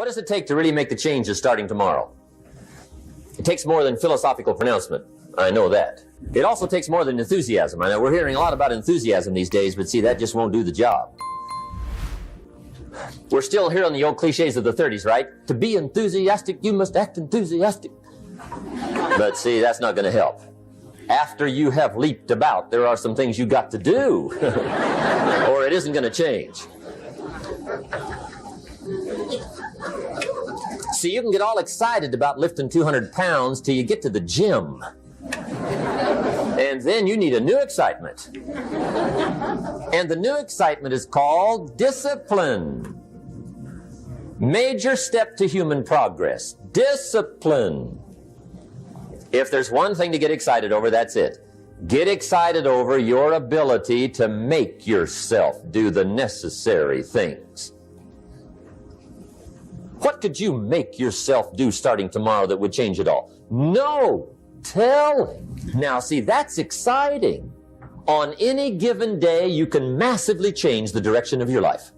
What does it take to really make the changes starting tomorrow? It takes more than philosophical pronouncement. I know that. It also takes more than enthusiasm. I know we're hearing a lot about enthusiasm these days, but see, that just won't do the job. We're still hearing the old cliches of the 30s, right? To be enthusiastic, you must act enthusiastic. But see, that's not going to help. After you have leaped about, there are some things you got to do, or it isn't going to change. See, you can get all excited about lifting 200 pounds till you get to the gym. And then you need a new excitement. And the new excitement is called discipline. Major step to human progress. Discipline. If there's one thing to get excited over, that's it. Get excited over your ability to make yourself do the necessary things. What could you make yourself do starting tomorrow that would change it all? No telling. Now, see, that's exciting. On any given day, you can massively change the direction of your life.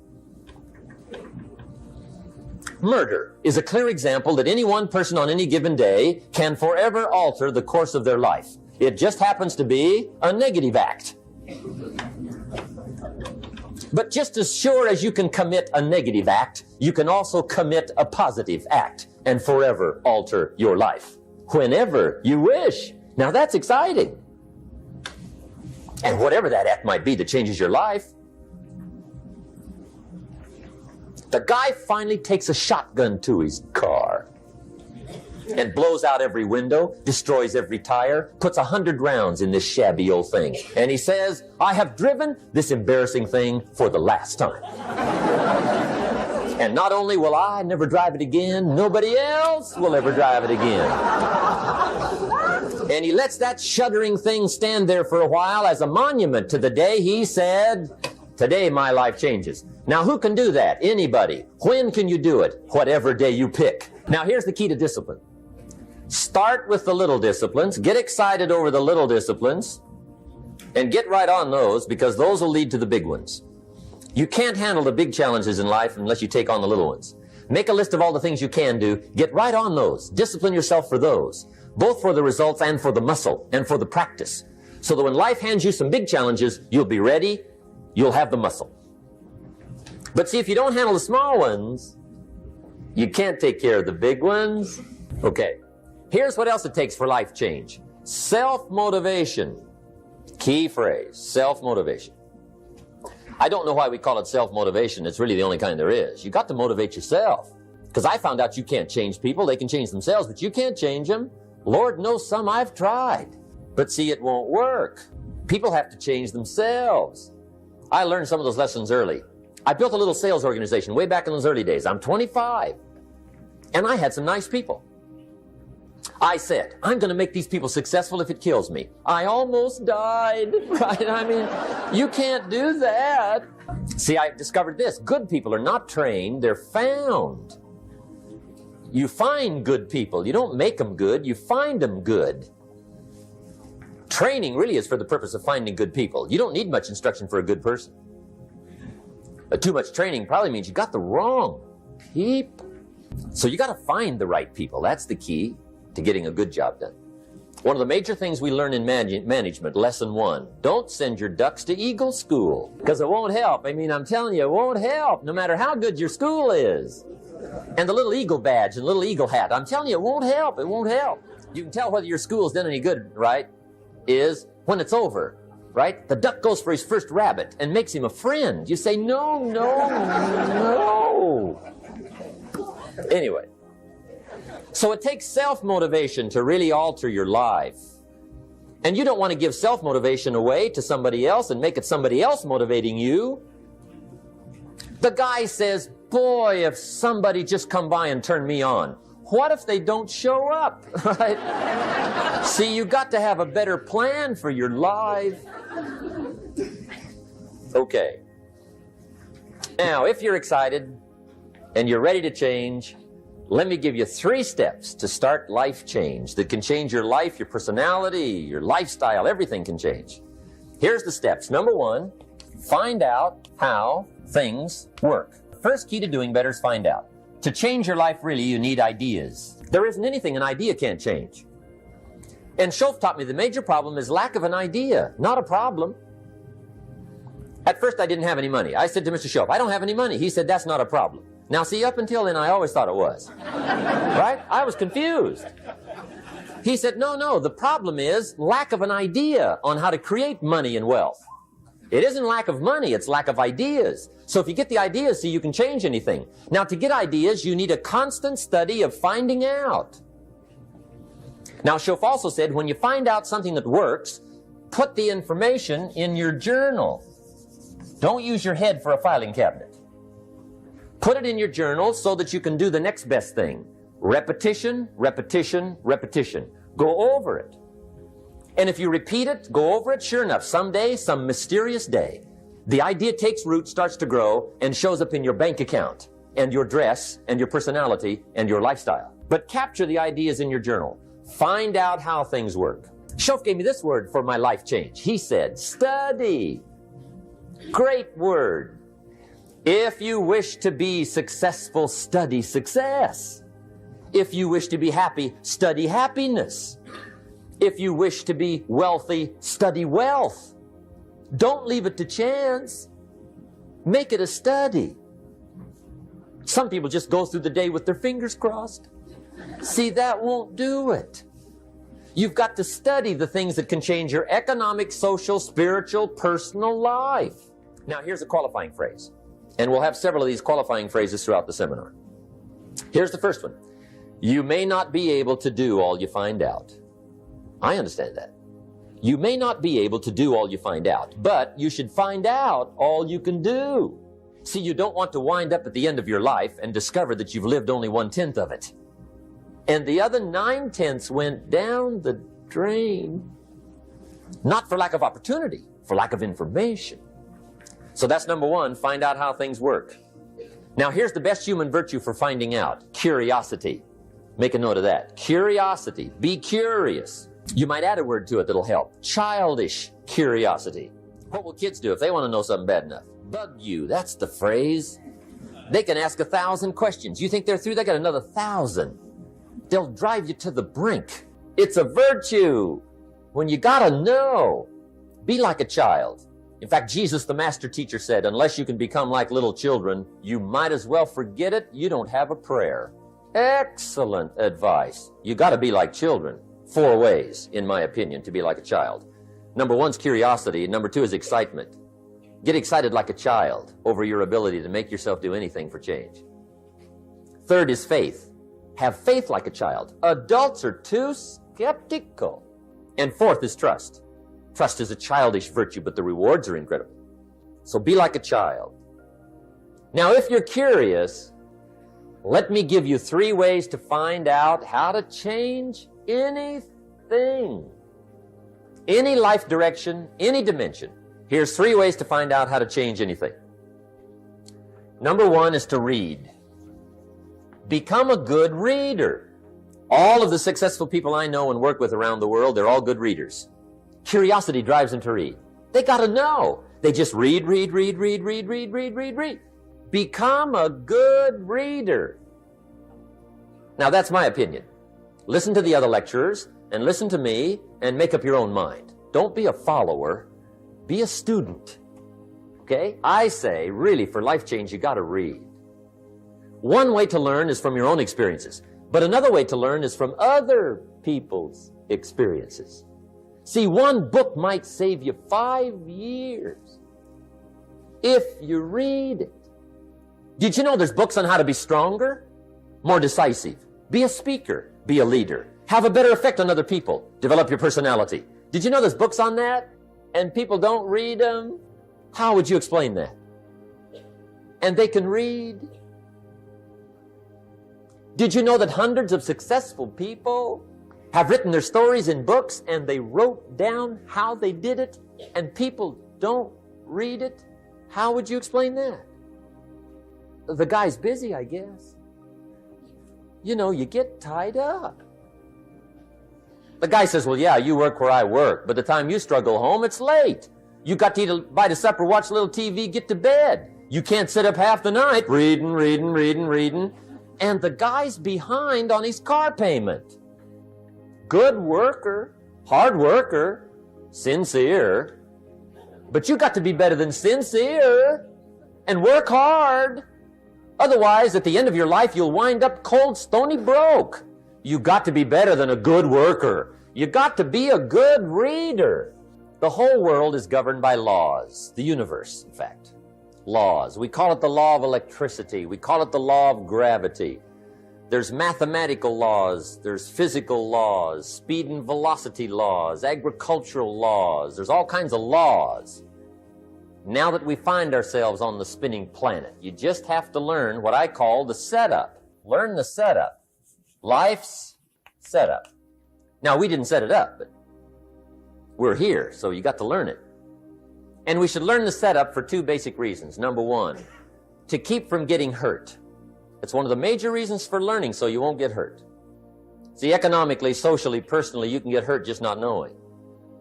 Murder is a clear example that any one person on any given day can forever alter the course of their life. It just happens to be a negative act. But just as sure as you can commit a negative act, you can also commit a positive act and forever alter your life. Whenever you wish. Now that's exciting. And whatever that act might be that changes your life. The guy finally takes a shotgun to his car and blows out every window, destroys every tire, puts 100 rounds in this shabby old thing. And he says, I have driven this embarrassing thing for the last time. And not only will I never drive it again, nobody else will ever drive it again. And he lets that shuddering thing stand there for a while as a monument to the day he said, today my life changes. Now who can do that? Anybody. When can you do it? Whatever day you pick. Now here's the key to discipline. Start with the little disciplines, get excited over the little disciplines, and get right on those because those will lead to the big ones. You can't handle the big challenges in life unless you take on the little ones. Make a list of all the things you can do, get right on those, discipline yourself for those, both for the results and for the muscle and for the practice. So that when life hands you some big challenges, you'll be ready, you'll have the muscle. But see, if you don't handle the small ones, you can't take care of the big ones. Okay, here's what else it takes for life change. Self-motivation. Key phrase, self-motivation. I don't know why we call it self-motivation. It's really the only kind there is. You got to motivate yourself. Because I found out you can't change people. They can change themselves, but you can't change them. Lord knows some I've tried. But see, it won't work. People have to change themselves. I learned some of those lessons early. I built a little sales organization way back in those early days. I'm 25. And I had some nice people. I said, I'm going to make these people successful if it kills me. I almost died, right? I mean, you can't do that. See, I discovered this. Good people are not trained, they're found. You find good people. You don't make them good, you find them good. Training really is for the purpose of finding good people. You don't need much instruction for a good person. Too much training probably means you got the wrong people. So you got to find the right people. That's the key to getting a good job done. One of the major things we learn in management, lesson 1, don't send your ducks to Eagle School, because it won't help. I mean, I'm telling you, it won't help, no matter how good your school is. And the little eagle badge and little eagle hat, I'm telling you, it won't help, it won't help. You can tell whether your school's done any good, right, is when it's over, right? The duck goes for his first rabbit and makes him a friend. You say, no, no, no. Anyway. So it takes self-motivation to really alter your life. And you don't want to give self-motivation away to somebody else and make it somebody else motivating you. The guy says, boy, if somebody just come by and turn me on. What if they don't show up, right? See, you got to have a better plan for your life. Okay. Now, if you're excited and you're ready to change, let me give you 3 steps to start life change that can change your life, your personality, your lifestyle, everything can change. Here's the steps. Number 1, find out how things work. First key to doing better is find out. To change your life, really, you need ideas. There isn't anything an idea can't change. And Schoaf taught me the major problem is lack of an idea, not a problem. At first, I didn't have any money. I said to Mr. Schoaf, I don't have any money. He said, that's not a problem. Now, see, up until then, I always thought it was. Right? I was confused. He said, no, the problem is lack of an idea on how to create money and wealth. It isn't lack of money, it's lack of ideas. So if you get the ideas, see, you can change anything. Now, to get ideas, you need a constant study of finding out. Now, Schoaf also said, when you find out something that works, put the information in your journal. Don't use your head for a filing cabinet. Put it in your journal so that you can do the next best thing. Repetition, repetition, repetition. Go over it. And if you repeat it, go over it, sure enough, someday, some mysterious day, the idea takes root, starts to grow, and shows up in your bank account, and your dress, and your personality, and your lifestyle. But capture the ideas in your journal. Find out how things work. Schoaf gave me this word for my life change. He said, study. Great word. If you wish to be successful, study success. If you wish to be happy, study happiness. If you wish to be wealthy, study wealth. Don't leave it to chance. Make it a study. Some people just go through the day with their fingers crossed. See, that won't do it. You've got to study the things that can change your economic, social, spiritual, personal life. Now, here's a qualifying phrase. And we'll have several of these qualifying phrases throughout the seminar. Here's the first one. You may not be able to do all you find out. I understand that. You may not be able to do all you find out, but you should find out all you can do. See, you don't want to wind up at the end of your life and discover that you've lived only 1/10 of it. And the other 9/10 went down the drain. Not for lack of opportunity, for lack of information. So that's number one, find out how things work. Now here's the best human virtue for finding out, curiosity. Make a note of that. Curiosity. Be curious. You might add a word to it that'll help. Childish curiosity. What will kids do if they want to know something bad enough? Bug you. That's the phrase. They can ask 1,000 questions. You think they're through? They got another 1,000. They'll drive you to the brink. It's a virtue. When you gotta know, be like a child. In fact, Jesus, the master teacher, said, unless you can become like little children, you might as well forget it. You don't have a prayer. Excellent advice. You got to be like children. 4 ways, in my opinion, to be like a child. Number 1 is curiosity, and number 2 is excitement. Get excited like a child over your ability to make yourself do anything for change. 3rd is faith. Have faith like a child. Adults are too skeptical. And 4th is trust. Trust is a childish virtue, but the rewards are incredible. So be like a child. Now, if you're curious, let me give you 3 ways to find out how to change anything. Any life direction, any dimension. Here's 3 ways to find out how to change anything. Number 1 is to read. Become a good reader. All of the successful people I know and work with around the world, they're all good readers. Curiosity drives them to read. They got to know. They just read. Become a good reader. Now, that's my opinion. Listen to the other lecturers and listen to me and make up your own mind. Don't be a follower. Be a student. Okay? I say, really, for life change, you got to read. One way to learn is from your own experiences, but another way to learn is from other people's experiences. See, one book might save you 5 years if you read it. Did you know there's books on how to be stronger, more decisive, be a speaker, be a leader, have a better effect on other people, develop your personality? Did you know there's books on that and people don't read them? How would you explain that? And they can read. Did you know that hundreds of successful people have written their stories in books and they wrote down how they did it and people don't read it? How would you explain that? The guy's busy, I guess. You know, you get tied up. The guy says, well, yeah, you work where I work. By the time you struggle home, it's late. You got to eat a bite of supper, watch a little TV, get to bed. You can't sit up half the night reading. and the guy's behind on his car payment. Good worker, hard worker, sincere. But you got to be better than sincere and work hard. Otherwise, at the end of your life, you'll wind up cold, stony broke. You got to be better than a good worker. You got to be a good reader. The whole world is governed by laws. The universe, in fact. Laws. We call it the law of electricity. We call it the law of gravity. There's mathematical laws. There's physical laws, speed and velocity laws, agricultural laws. There's all kinds of laws. Now that we find ourselves on the spinning planet, you just have to learn what I call the setup. Learn the setup. Life's setup. Now, we didn't set it up, but we're here, so you got to learn it. And we should learn the setup for two basic reasons. Number one, to keep from getting hurt. It's one of the major reasons for learning, so you won't get hurt. See, economically, socially, personally, you can get hurt just not knowing.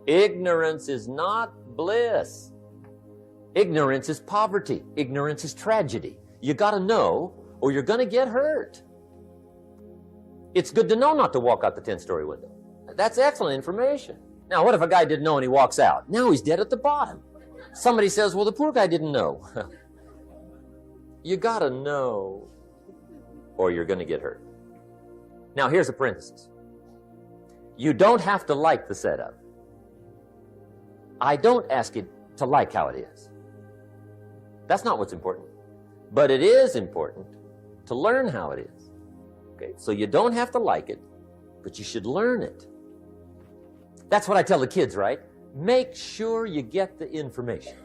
Ignorance is not bliss. Ignorance is poverty. Ignorance is tragedy. You got to know, or you're going to get hurt. It's good to know not to walk out the 10-story window. That's excellent information. Now, what if a guy didn't know and he walks out? Now he's dead at the bottom. Somebody says, well, the poor guy didn't know. You got to know, or you're going to get hurt. Now, here's a parenthesis. You don't have to like the setup. I don't ask you to like how it is. That's not what's important. But it is important to learn how it is. Okay? So you don't have to like it, but you should learn it. That's what I tell the kids, right? Make sure you get the information.